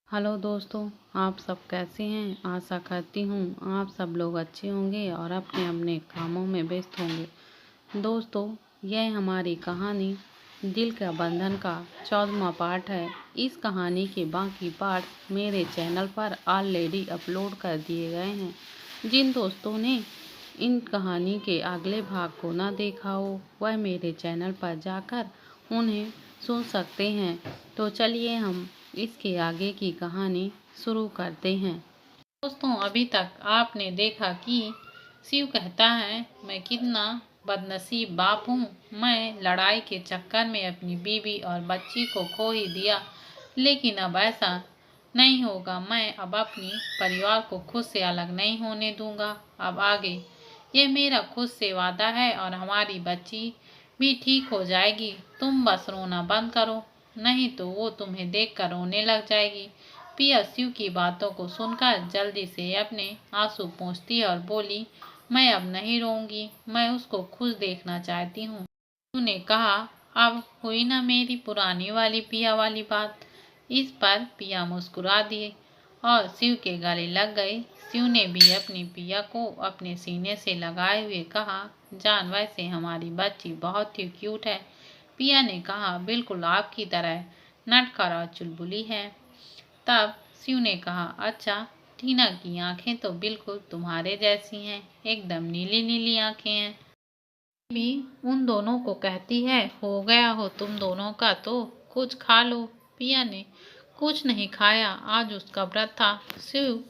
Hello दोस्तों, आप सब कैसे हैं। आशा करती हूँ आप सब लोग अच्छे होंगे और अपने अपने कामों में व्यस्त होंगे। दोस्तों, यह हमारी कहानी दिल का बंधन का 14वां पार्ट है। इस कहानी के बाकी पार्ट मेरे चैनल पर ऑलरेडी अपलोड कर दिए गए हैं। जिन दोस्तों ने इन कहानी के अगले भाग को ना देखा हो वह मेरे चैनल पर जाकर उन्हें सुन सकते हैं। तो चलिए हम इसके आगे की कहानी शुरू करते हैं। दोस्तों, अभी तक आपने देखा कि शिव कहता है, मैं कितना बदनसीब बाप हूँ। मैं लड़ाई के चक्कर में अपनी बीवी और बच्ची को खो ही दिया, लेकिन अब ऐसा नहीं होगा। मैं अब अपनी परिवार को खुद से अलग नहीं होने दूंगा। अब आगे ये मेरा खुद से वादा है और हमारी बच्ची भी ठीक हो जाएगी। तुम बस रोना बंद करो, नहीं तो वो तुम्हें देखकर रोने लग जाएगी। पिया शिव की बातों को सुनकर जल्दी से अपने आंसू पोंछती और बोली, मैं अब नहीं रोऊंगी, मैं उसको खुश देखना चाहती हूँ। शिव ने कहा, अब हुई ना मेरी पुरानी वाली पिया वाली बात। इस पर पिया मुस्कुरा दिए और शिव के गले लग गए। शिव ने भी अपनी पिया को अपने सीने से लगाए हुए कहा, जान वैसे हमारी बच्ची बहुत ही क्यूट है। पिया ने कहा, बिल्कुल आपकी तरह नटखट और चुलबुली है। तब शिव ने कहा, अच्छा, टीना की आंखें तो बिल्कुल तुम्हारे जैसी हैं, एकदम नीली नीली आंखें हैं। भी उन दोनों को कहती है, हो गया हो तुम दोनों का तो कुछ खा लो। पिया ने कुछ नहीं खाया, आज उसका व्रत था। शिव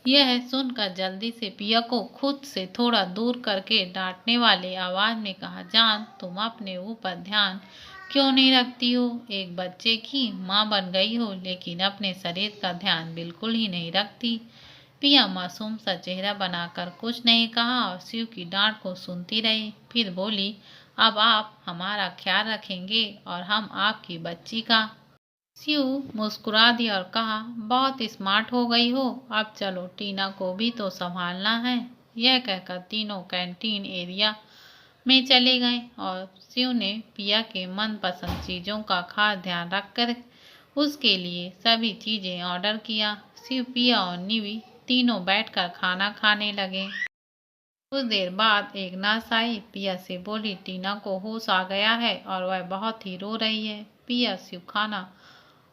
यह सुनकर जल्दी से पिया को खुद से थोड़ा दूर करके डांटने वाले आवाज में कहा, जान तुम अपने ऊपर ध्यान क्यों नहीं रखती हो। एक बच्चे की माँ बन गई हो लेकिन अपने शरीर का ध्यान बिल्कुल ही नहीं रखती। पिया मासूम सा चेहरा बनाकर कुछ नहीं कहा और शिव की डांट को सुनती रही। फिर बोली, अब आप हमारा ख्याल रखेंगे और हम आपकी बच्ची का। शिव मुस्कुरा दिया और कहा, बहुत स्मार्ट हो गई हो, अब चलो टीना को भी तो संभालना है। यह कहकर तीनों कैंटीन एरिया में चले गए और शिव ने पिया के मनपसंद चीजों का खास ध्यान रखकर उसके लिए सभी चीजें ऑर्डर किया। शिव, पिया और निवी तीनों बैठकर खाना खाने लगे। कुछ देर बाद एक नर्स आई। पिया से बोली, टीना को होश आ गया है और वह बहुत ही रो रही है। पिया शिव खाना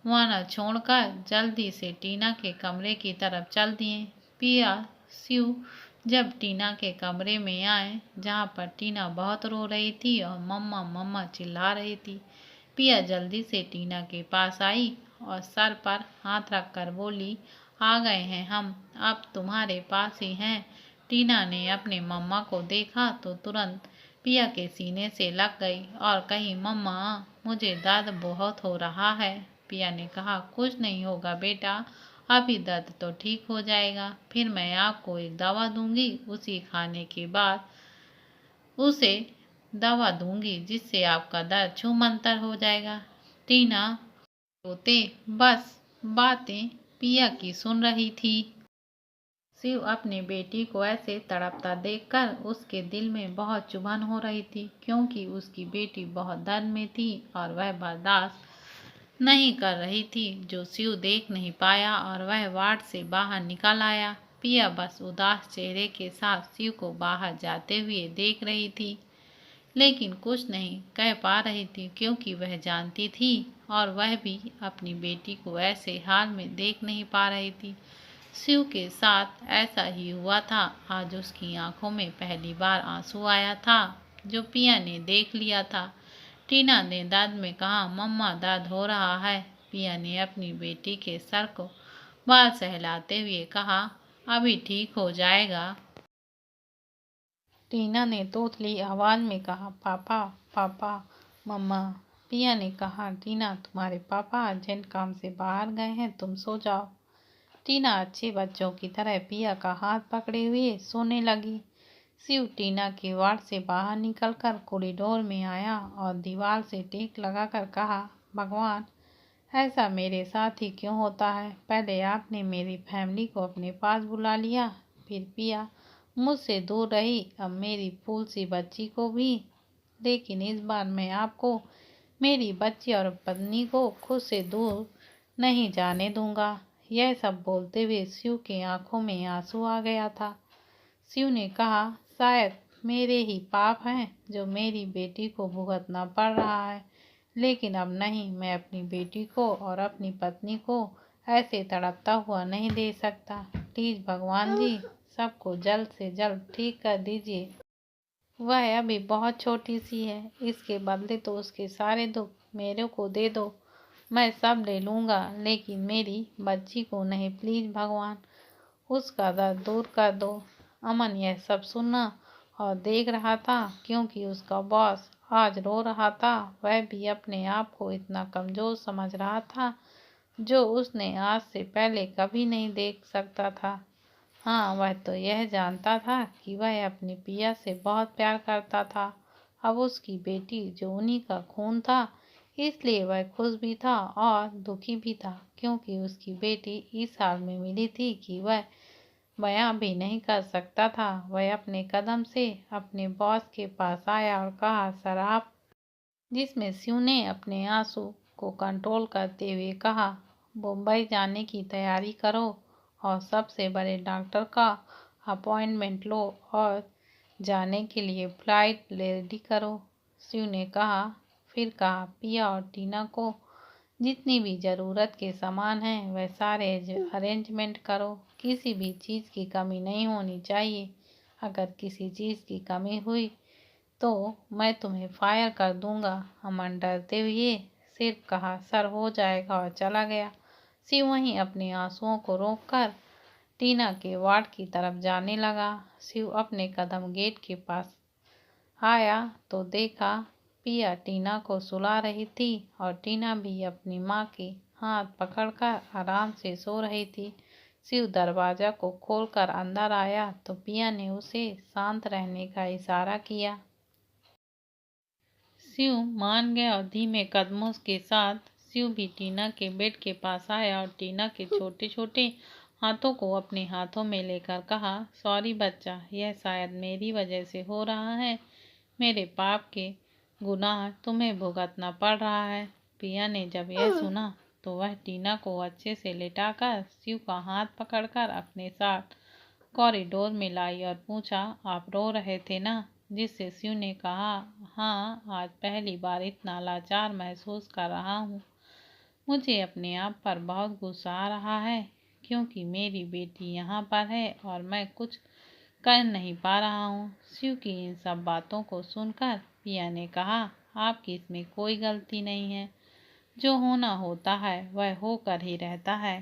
वाना छोड़कर जल्दी से टीना के कमरे की तरफ चल दिए। पिया शिव जब टीना के कमरे में आए, जहाँ पर टीना बहुत रो रही थी और मम्मा मम्मा चिल्ला रही थी, पिया जल्दी से टीना के पास आई और सर पर हाथ रखकर बोली, आ गए हैं हम, अब तुम्हारे पास ही हैं। टीना ने अपने मम्मा को देखा तो तुरंत पिया के सीने से लग गई और कही, मम्मा मुझे दर्द बहुत हो रहा है। पिया ने कहा, कुछ नहीं होगा बेटा, अभी दर्द तो ठीक हो जाएगा, फिर मैं आपको एक दवा दूंगी, उसी खाने के बाद उसे दवा दूंगी जिससे आपका दर्द छूमंतर हो जाएगा। टीना रोते बस बातें पिया की सुन रही थी। शिव अपनी बेटी को ऐसे तड़पता देखकर उसके दिल में बहुत चुभन हो रही थी, क्योंकि उसकी बेटी बहुत दर्द में थी और वह बर्दाश्त नहीं कर रही थी। जो शिव देख नहीं पाया और वह वार्ड से बाहर निकल आया। पिया बस उदास चेहरे के साथ शिव को बाहर जाते हुए देख रही थी, लेकिन कुछ नहीं कह पा रही थी, क्योंकि वह जानती थी और वह भी अपनी बेटी को ऐसे हाल में देख नहीं पा रही थी। शिव के साथ ऐसा ही हुआ था। आज उसकी आंखों में पहली बार आंसू आया था, जो पिया ने देख लिया था। टीना ने दर्द में कहा, मम्मा दर्द हो रहा है। पिया ने अपनी बेटी के सर को बाल सहलाते हुए कहा, अभी ठीक हो जाएगा। टीना ने तोतली आवाज में कहा, पापा पापा मम्मा। पिया ने कहा, टीना तुम्हारे पापा अर्जेंट काम से बाहर गए हैं, तुम सो जाओ। टीना अच्छे बच्चों की तरह पिया का हाथ पकड़े हुए सोने लगी। शिव टीना के वार्ड से बाहर निकलकर कॉरिडोर में आया और दीवार से टेक लगाकर कहा, भगवान ऐसा मेरे साथ ही क्यों होता है। पहले आपने मेरी फैमिली को अपने पास बुला लिया, फिर पिया मुझसे दूर रही, अब मेरी फूल सी बच्ची को भी, लेकिन इस बार मैं आपको, मेरी बच्ची और पत्नी को खुद से दूर नहीं जाने दूंगा। यह सब बोलते हुए शिव के आंखों में आंसू आ गया था। शिव ने कहा, शायद मेरे ही पाप हैं जो मेरी बेटी को भुगतना पड़ रहा है, लेकिन अब नहीं, मैं अपनी बेटी को और अपनी पत्नी को ऐसे तड़पता हुआ नहीं दे सकता। प्लीज भगवान जी, सबको जल्द से जल्द ठीक कर दीजिए। वह अभी बहुत छोटी सी है, इसके बदले तो उसके सारे दुख मेरे को दे दो। मैं सब ले लूँगा, लेकिन मेरी बच्ची को नहीं। प्लीज भगवान, उसका दर्द दूर कर दो। अमन यह सब सुनना और देख रहा था, क्योंकि उसका बॉस आज रो रहा था। वह भी अपने आप को इतना कमजोर समझ रहा था, जो उसने आज से पहले कभी नहीं देख सकता था। हाँ, वह तो यह जानता था कि वह अपनी पिया से बहुत प्यार करता था। अब उसकी बेटी जो उन्हीं का खून था, इसलिए वह खुश भी था और दुखी भी था, क्योंकि उसकी बेटी इस हाल में मिली थी कि वह बयां भी नहीं कर सकता था। वह अपने कदम से अपने बॉस के पास आया और कहा, सर आप, जिसमें शिव ने अपने आंसू को कंट्रोल करते हुए कहा, मुंबई जाने की तैयारी करो और सबसे बड़े डॉक्टर का अपॉइंटमेंट लो और जाने के लिए फ्लाइट रेडी करो। शिव ने कहा, फिर कहा, पिया और टीना को जितनी भी ज़रूरत के सामान हैं वह सारे अरेंजमेंट करो। किसी भी चीज़ की कमी नहीं होनी चाहिए। अगर किसी चीज़ की कमी हुई तो मैं तुम्हें फायर कर दूंगा। अमन डरते हुए सिर्फ कहा, सर हो जाएगा, और चला गया। शिव वहीं अपने आंसुओं को रोककर टीना के वार्ड की तरफ जाने लगा। शिव अपने कदम गेट के पास आया तो देखा पिया टीना को सुला रही थी और टीना भी अपनी माँ के हाथ पकड़कर आराम से सो रही थी। शिव दरवाजा को खोलकर अंदर आया तो पिया ने उसे शांत रहने का इशारा किया। शिव मान गया और धीमे कदमों के साथ शिव भी टीना के बेड के पास आया और टीना के छोटे छोटे हाथों को अपने हाथों में लेकर कहा, सॉरी बच्चा, यह शायद मेरी वजह से हो रहा है। मेरे पाप के गुनाह तुम्हें भुगतना पड़ रहा है। पिया ने जब यह सुना तो वह टीना को अच्छे से लेटाकर शिव का हाथ पकड़कर अपने साथ कॉरिडोर में लाई और पूछा, आप रो रहे थे ना? जिससे शिव ने कहा, हाँ, आज पहली बार इतना लाचार महसूस कर रहा हूँ। मुझे अपने आप पर बहुत गुस्सा आ रहा है, क्योंकि मेरी बेटी यहाँ पर है और मैं कुछ कर नहीं पा रहा हूँ। शिव की इन सब बातों को सुनकर पिया ने कहा, आपकी इसमें कोई गलती नहीं है। जो होना होता है वह होकर ही रहता है।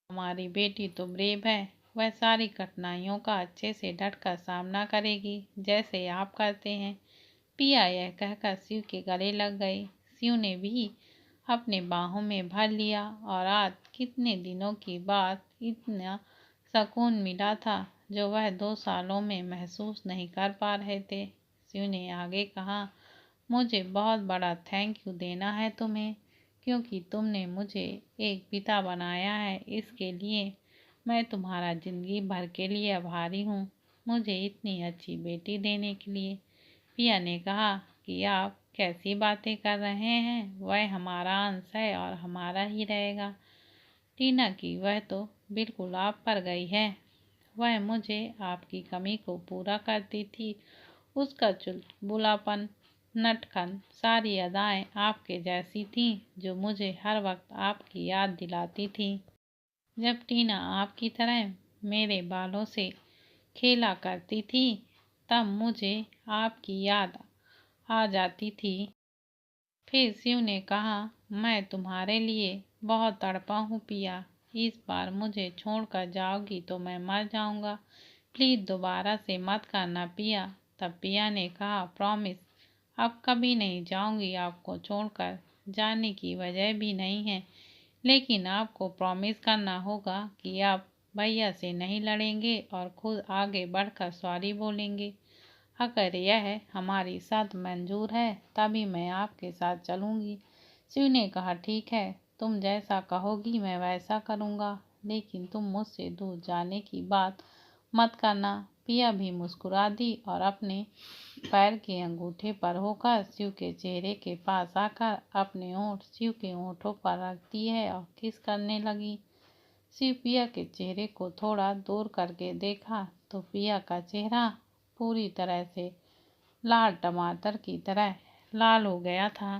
हमारी बेटी तो ब्रेव है, वह सारी कठिनाइयों का अच्छे से डटकर सामना करेगी, जैसे आप करते हैं। पिया यह कहकर शिव के गले लग गई। शिव ने भी अपने बाहों में भर लिया और आज कितने दिनों की बाद इतना सुकून मिला था, जो वह 2 सालों में महसूस नहीं कर पा रहे थे। शिव ने आगे कहा, मुझे बहुत बड़ा थैंक यू देना है तुम्हें, क्योंकि तुमने मुझे एक पिता बनाया है। इसके लिए मैं तुम्हारा जिंदगी भर के लिए आभारी हूँ, मुझे इतनी अच्छी बेटी देने के लिए। पिया ने कहा कि आप कैसी बातें कर रहे हैं, वह हमारा अंश है और हमारा ही रहेगा। टीना की वह तो बिल्कुल आप पर गई है। वह मुझे आपकी कमी को पूरा करती थी। उसका चुलबुलापन, नटखन, सारी अदाएं आपके जैसी थीं, जो मुझे हर वक्त आपकी याद दिलाती थी। जब टीना आपकी तरह मेरे बालों से खेला करती थी, तब मुझे आपकी याद आ जाती थी। फिर शिव ने कहा, मैं तुम्हारे लिए बहुत तड़पा हूँ पिया। इस बार मुझे छोड़कर जाओगी तो मैं मर जाऊंगा। प्लीज दोबारा से मत करना पिया। तब पिया ने कहा, प्रॉमिस, अब कभी नहीं जाऊंगी आपको छोड़कर। जाने की वजह भी नहीं है, लेकिन आपको प्रॉमिस करना होगा कि आप भैया से नहीं लड़ेंगे और खुद आगे बढ़कर सॉरी बोलेंगे। अगर यह हमारी शर्त मंजूर है तभी मैं आपके साथ चलूंगी। शिव ने कहा, ठीक है, तुम जैसा कहोगी मैं वैसा करूंगा, लेकिन तुम मुझसे दूर जाने की बात मत करना। पिया भी मुस्कुरा दी और अपने पैर के अंगूठे पर होकर शिव के चेहरे के पास आकर अपने होंठ शिव के होंठों पर रख दिए और किस करने लगी। शिव पिया के चेहरे को थोड़ा दूर करके देखा तो पिया का चेहरा पूरी तरह से लाल टमाटर की तरह लाल हो गया था।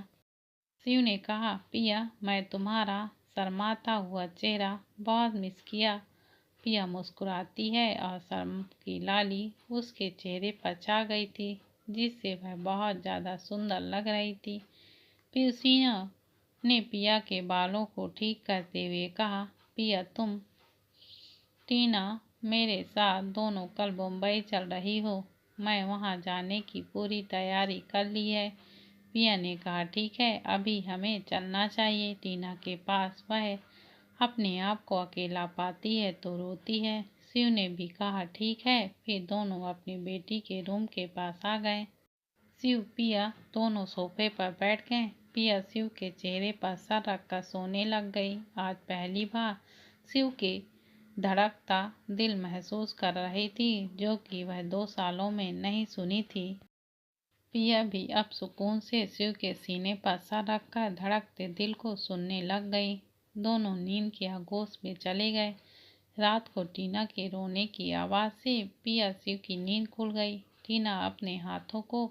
शिव ने कहा, पिया, मैं तुम्हारा शर्माता हुआ चेहरा बहुत मिस किया। पिया मुस्कुराती है और शर्म की लाली उसके चेहरे पर छा गई थी, जिससे वह बहुत ज़्यादा सुंदर लग रही थी। फिर सीना ने पिया के बालों को ठीक करते हुए कहा, पिया, तुम टीना मेरे साथ दोनों कल मुंबई चल रही हो। मैं वहां जाने की पूरी तैयारी कर ली है। पिया ने कहा, ठीक है, अभी हमें चलना चाहिए। टीना के पास वह अपने आप को अकेला पाती है तो रोती है। शिव ने भी कहा, ठीक है। फिर दोनों अपनी बेटी के रूम के पास आ गए। शिव पिया दोनों सोफे पर बैठ गए। पिया शिव के चेहरे पर सर रखकर सोने लग गई। आज पहली बार शिव के धड़कता दिल महसूस कर रही थी, जो कि वह 2 सालों में नहीं सुनी थी। पिया भी अब सुकून से शिव के सीने पर सर रखकर धड़कते दिल को सुनने लग गई। दोनों नींद के आगोश में चले गए। रात को टीना के रोने की आवाज़ से पिया शिव की नींद खुल गई। टीना अपने हाथों को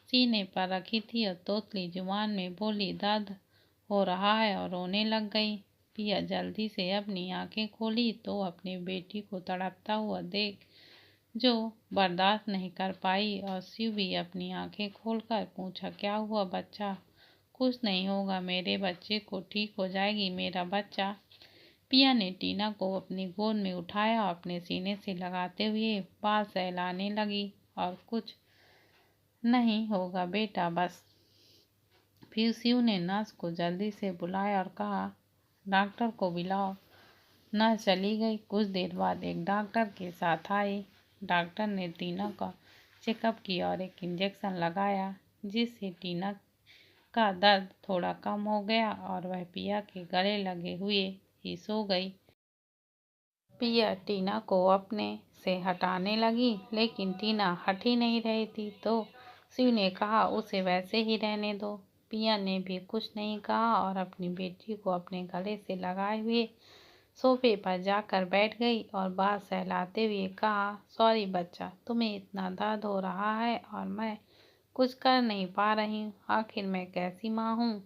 सीने पर रखी थी और तोतली जुबान में बोली, दर्द हो रहा है, और रोने लग गई। पिया जल्दी से अपनी आंखें खोली तो अपनी बेटी को तड़पता हुआ देख जो बर्दाश्त नहीं कर पाई, और शिव भी अपनी आंखें खोलकर पूछा, क्या हुआ बच्चा? कुछ नहीं होगा, मेरे बच्चे को ठीक हो जाएगी, मेरा बच्चा। पिया ने टीना को अपनी गोद में उठाया और अपने सीने से लगाते हुए बाल सहलाने लगी, और कुछ नहीं होगा बेटा, बस। फिर शिव ने नर्स को जल्दी से बुलाया और कहा, डॉक्टर को बुलाओ। नर्स चली गई। कुछ देर बाद एक डॉक्टर के साथ आई। डॉक्टर ने टीना का चेकअप किया और एक इंजेक्शन लगाया, जिससे टीना का दर्द थोड़ा कम हो गया और वह पिया के गले लगे हुए ही सो गई। पिया टीना को अपने से हटाने लगी, लेकिन टीना हट ही नहीं रही थी, तो शिव ने कहा, उसे वैसे ही रहने दो। पिया ने भी कुछ नहीं कहा और अपनी बेटी को अपने गले से लगाए हुए सोफे पर जाकर बैठ गई और बाल सहलाते हुए कहा, सॉरी बच्चा, तुम्हें इतना दर्द हो रहा है और मैं कुछ कर नहीं पा रही हूँ। आखिर मैं कैसी माँ हूँ।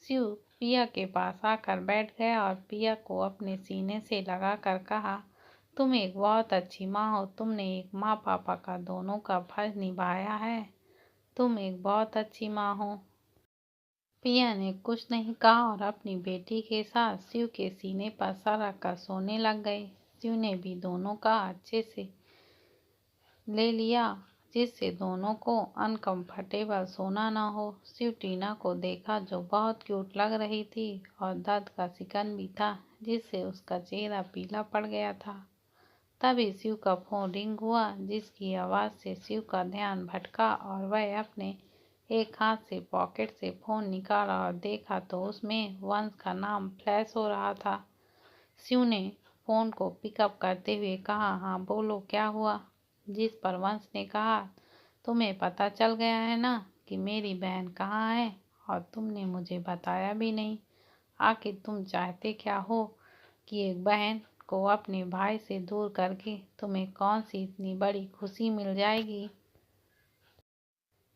शिव पिया के पास आकर बैठ गया और पिया को अपने सीने से लगाकर कहा, तुम एक बहुत अच्छी माँ हो। तुमने एक माँ पापा का दोनों का फर्ज निभाया है। तुम एक बहुत अच्छी माँ हो। पिया ने कुछ नहीं कहा और अपनी बेटी के साथ शिव के सीने पर सर रखकर सोने लग गई। शिव ने भी दोनों का अच्छे से ले लिया, जिससे दोनों को अनकंफर्टेबल सोना न हो। शिव टीना को देखा, जो बहुत क्यूट लग रही थी और दर्द का शिकन भी था, जिससे उसका चेहरा पीला पड़ गया था। तभी शिव का फोन रिंग हुआ, जिसकी आवाज़ से शिव का ध्यान भटका और वह अपने एक हाथ से पॉकेट से फोन निकाला और देखा तो उसमें वंश का नाम फ्लैश हो रहा था। शिव ने फोन को पिकअप करते हुए कहा, हाँ बोलो, क्या हुआ? जिस पर वंश ने कहा, तुम्हें पता चल गया है ना कि मेरी बहन कहाँ है, और तुमने मुझे बताया भी नहीं। आखिर तुम चाहते क्या हो कि एक बहन को अपने भाई से दूर करके तुम्हें कौन सी इतनी बड़ी खुशी मिल जाएगी?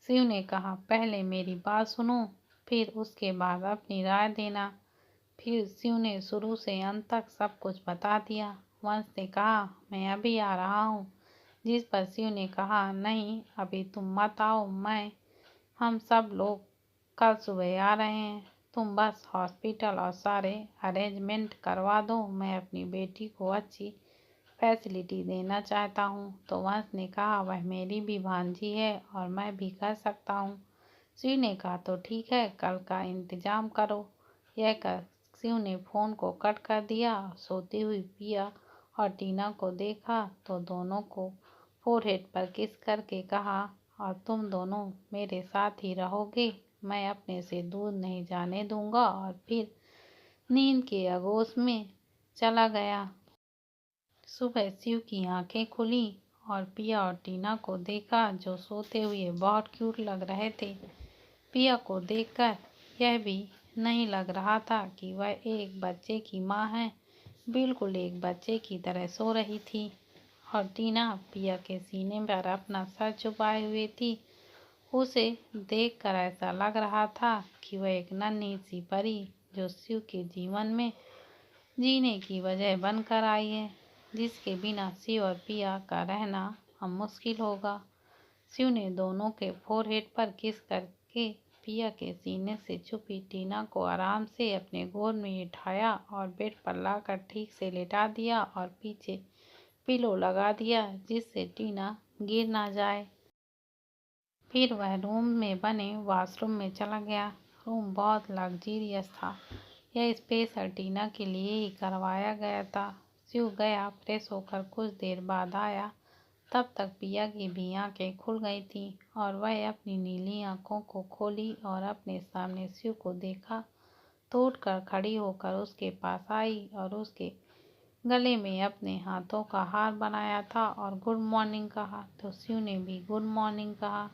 शिव ने कहा, पहले मेरी बात सुनो, फिर उसके बाद अपनी राय देना। फिर शिव ने शुरू से अंत तक सब कुछ बता दिया। वंश ने कहा, मैं अभी आ रहा हूँ। जिस पर शिव ने कहा, नहीं, अभी तुम मत आओ, हम सब लोग कल सुबह आ रहे हैं। तुम बस हॉस्पिटल और सारे अरेंजमेंट करवा दो। मैं अपनी बेटी को अच्छी फैसिलिटी देना चाहता हूँ। तो वंश ने कहा, वह मेरी भी भांजी है और मैं भी कर सकता हूँ। शिव ने कहा, तो ठीक है, कल का इंतजाम करो। यह कर शिव ने फोन को कट कर दिया। सोती हुई पिया और टीना को देखा तो दोनों को फोरहेड पर किस करके कहा, और तुम दोनों मेरे साथ ही रहोगे, मैं अपने से दूर नहीं जाने दूंगा। और फिर नींद के आगोश में चला गया। सुबह शिव की आंखें खुली और पिया और टीना को देखा जो सोते हुए बहुत क्यूट लग रहे थे। पिया को देखकर यह भी नहीं लग रहा था कि वह एक बच्चे की माँ है, बिल्कुल एक बच्चे की तरह सो रही थी। और टीना पिया के सीने पर अपना सर छुपाए हुए थी। उसे देखकर ऐसा लग रहा था कि वह एक नन्ही सी परी जो शिव के जीवन में जीने की वजह बनकर आई है, जिसके बिना शिव और पिया का रहना अब मुश्किल होगा। शिव ने दोनों के फोरहेड पर किस करके पिया के सीने से छुपी टीना को आराम से अपने गोद में उठाया और बेड पर लाकर ठीक से लेटा दिया और पीछे पिलो लगा दिया जिससे टीना गिर ना जाए। फिर वह रूम में बने वॉशरूम में चला गया। रूम बहुत लग्जरियस था। यह स्पेशल टीना के लिए ही करवाया गया था। शिव गया, फ्रेश होकर कुछ देर बाद आया। तब तक पिया की भी आंखें खुल गई थीं और वह अपनी नीली आंखों को खोली और अपने सामने शिव को देखा तो उठकर खड़ी होकर उसके पास आई और उसके गले में अपने हाथों का हार बनाया था और गुड मॉर्निंग कहा तो शिव ने भी गुड मॉर्निंग कहा।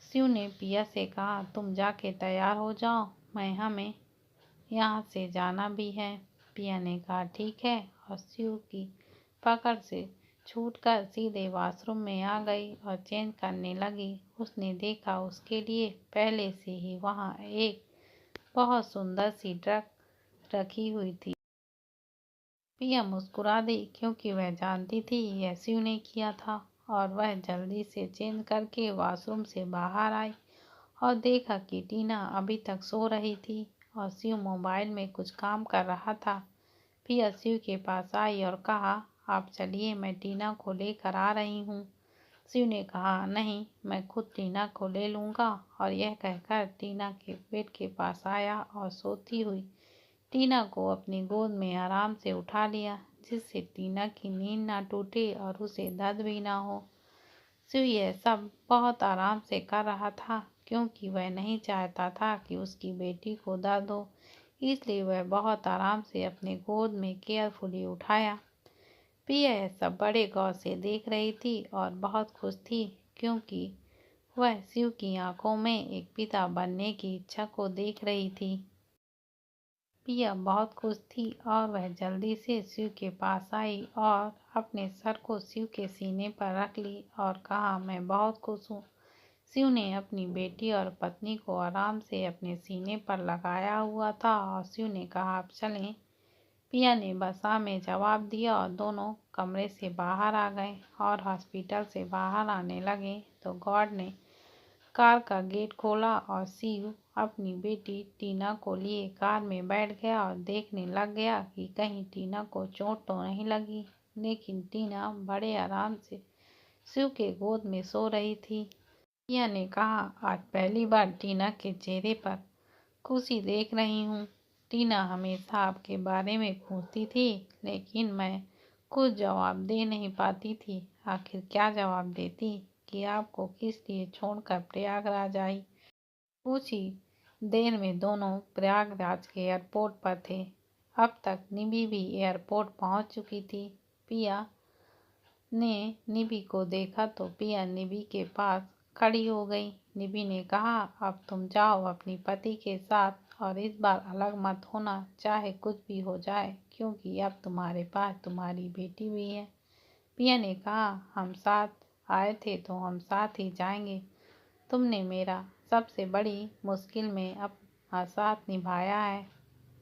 शिव ने पिया से कहा, तुम जाके तैयार हो जाओ, हमें यहाँ से जाना भी है। पिया ने कहा ठीक है और शिव की पकड़ से छूटकर सीधे वॉशरूम में आ गई और चेंज करने लगी। उसने देखा उसके लिए पहले से ही वहाँ एक बहुत सुंदर सी ड्रेस रखी हुई थी। पिया मुस्कुरा दी क्योंकि वह जानती थी यह शिव ने किया था और वह जल्दी से चेंज करके वॉशरूम से बाहर आई और देखा कि टीना अभी तक सो रही थी और शिव मोबाइल में कुछ काम कर रहा था। पिया शिव के पास आई और कहा, आप चलिए, मैं टीना को लेकर आ रही हूँ। शिव ने कहा, नहीं, मैं खुद टीना को ले लूँगा और यह कहकर टीना के बेड के पास आया और सोती हुई टीना को अपनी गोद में आराम से उठा लिया जिससे टीना की नींद ना टूटे और उसे दर्द भी ना हो। शिव यह सब बहुत आराम से कर रहा था क्योंकि वह नहीं चाहता था कि उसकी बेटी को दर्द हो, इसलिए वह बहुत आराम से अपने गोद में केयरफुली उठाया। पिया यह सब बड़े गौर से देख रही थी और बहुत खुश थी क्योंकि वह शिव की आंखों में एक पिता बनने की इच्छा को देख रही थी। पिया बहुत खुश थी और वह जल्दी से शिव के पास आई और अपने सर को शिव के सीने पर रख ली और कहा, मैं बहुत खुश हूँ। शिव ने अपनी बेटी और पत्नी को आराम से अपने सीने पर लगाया हुआ था और शिव ने कहा, आप चलें। पिया ने बस हाँ में जवाब दिया और दोनों कमरे से बाहर आ गए और हॉस्पिटल से बाहर आने लगे तो गॉड ने कार का गेट खोला और शिव अपनी बेटी टीना को लिए कार में बैठ गया और देखने लग गया कि कहीं टीना को चोट तो नहीं लगी। लेकिन टीना बड़े आराम से शिव के गोद में सो रही थी। पिया ने कहा, आज पहली बार टीना के चेहरे पर खुशी देख रही हूँ। टीना हमेशा आपके बारे में पूछती थी लेकिन मैं कुछ जवाब दे नहीं पाती थी। आखिर क्या जवाब देती कि आपको किस लिए छोड़कर प्रयागराज आई। कुछ ही देर में दोनों प्रयागराज के एयरपोर्ट पर थे। अब तक निधि भी एयरपोर्ट पहुंच चुकी थी। पिया ने निधि को देखा तो पिया निधि के पास खड़ी हो गई। निधि ने कहा, अब तुम जाओ अपनी पति के साथ और इस बार अलग मत होना, चाहे कुछ भी हो जाए, क्योंकि अब तुम्हारे पास तुम्हारी बेटी भी है। पिया ने कहा, हम साथ आए थे तो हम साथ ही जाएंगे। तुमने मेरा सबसे बड़ी मुश्किल में अपना साथ निभाया है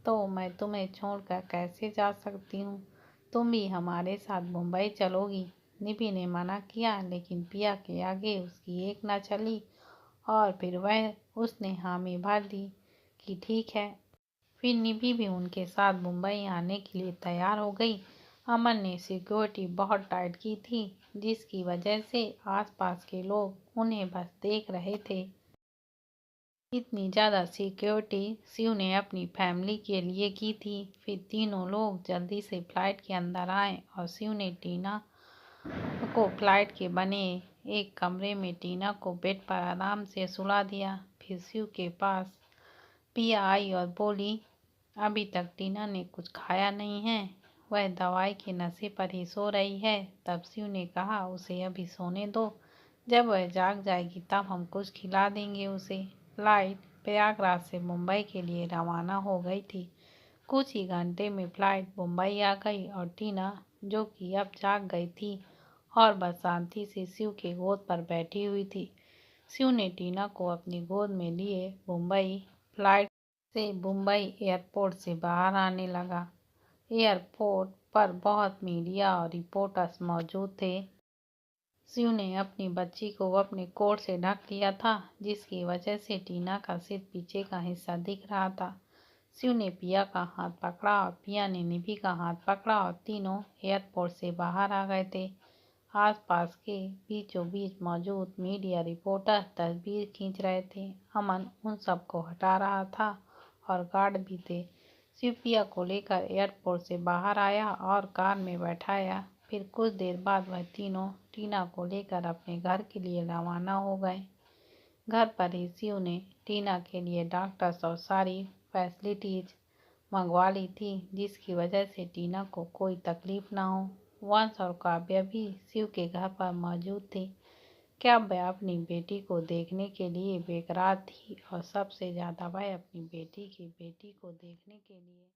तो मैं तुम्हें छोड़कर कैसे जा सकती हूँ। तुम भी हमारे साथ मुंबई चलोगी। निधि ने मना किया लेकिन पिया के आगे उसकी एक न चली और फिर वह उसने हामी भर दी कि ठीक है। फिर निधि भी उनके साथ मुंबई आने के लिए तैयार हो गई। अमन ने सिक्योरिटी बहुत टाइट की थी जिसकी वजह से आसपास के लोग उन्हें बस देख रहे थे। इतनी ज़्यादा सिक्योरिटी शिव ने अपनी फैमिली के लिए की थी। फिर तीनों लोग जल्दी से फ्लाइट के अंदर आए और शिव ने टीना को फ्लाइट के बने एक कमरे में टीना को बेड पर आराम से सुला दिया। फिर शिव के पास पिया आई और बोली, अभी तक टीना ने कुछ खाया नहीं है, वह दवाई के नशे पर ही सो रही है। तब शिव ने कहा, उसे अभी सोने दो, जब वह जाग जाएगी तब हम कुछ खिला देंगे उसे। फ्लाइट प्रयागराज से मुंबई के लिए रवाना हो गई थी। कुछ ही घंटे में फ्लाइट मुंबई आ गई और टीना, जो कि अब जाग गई थी और बस शांति से शिव के गोद पर बैठी हुई थी। शिव ने टीना को अपनी गोद में लिए मुंबई फ्लाइट से मुंबई एयरपोर्ट से बाहर आने लगा। एयरपोर्ट पर बहुत मीडिया और रिपोर्टर्स मौजूद थे। शिव ने अपनी बच्ची को अपने कोट से ढक लिया था, जिसकी वजह से टीना का सिर पीछे का हिस्सा दिख रहा था। शिव ने पिया का हाथ पकड़ा और पिया ने निधि का हाथ पकड़ा और तीनों एयरपोर्ट से बाहर आ गए थे। आसपास के बीचों बीच मौजूद मीडिया रिपोर्टर तस्वीर खींच रहे थे। अमन उन सबको हटा रहा था और गार्ड भी थे। शिव पिया को लेकर एयरपोर्ट से बाहर आया और कार में बैठाया। फिर कुछ देर बाद वह तीनों टीना को लेकर अपने घर के लिए रवाना हो गए। घर पर ही शिव ने टीना के लिए डॉक्टर्स और सारी फैसिलिटीज मंगवा ली थी, जिसकी वजह से टीना को कोई तकलीफ ना हो। वंश और काव्या भी शिव के घर पर मौजूद थे। काव्या अपनी बेटी को देखने के लिए बेकरार थी और सबसे ज्यादा वह अपनी बेटी को देखने के लिए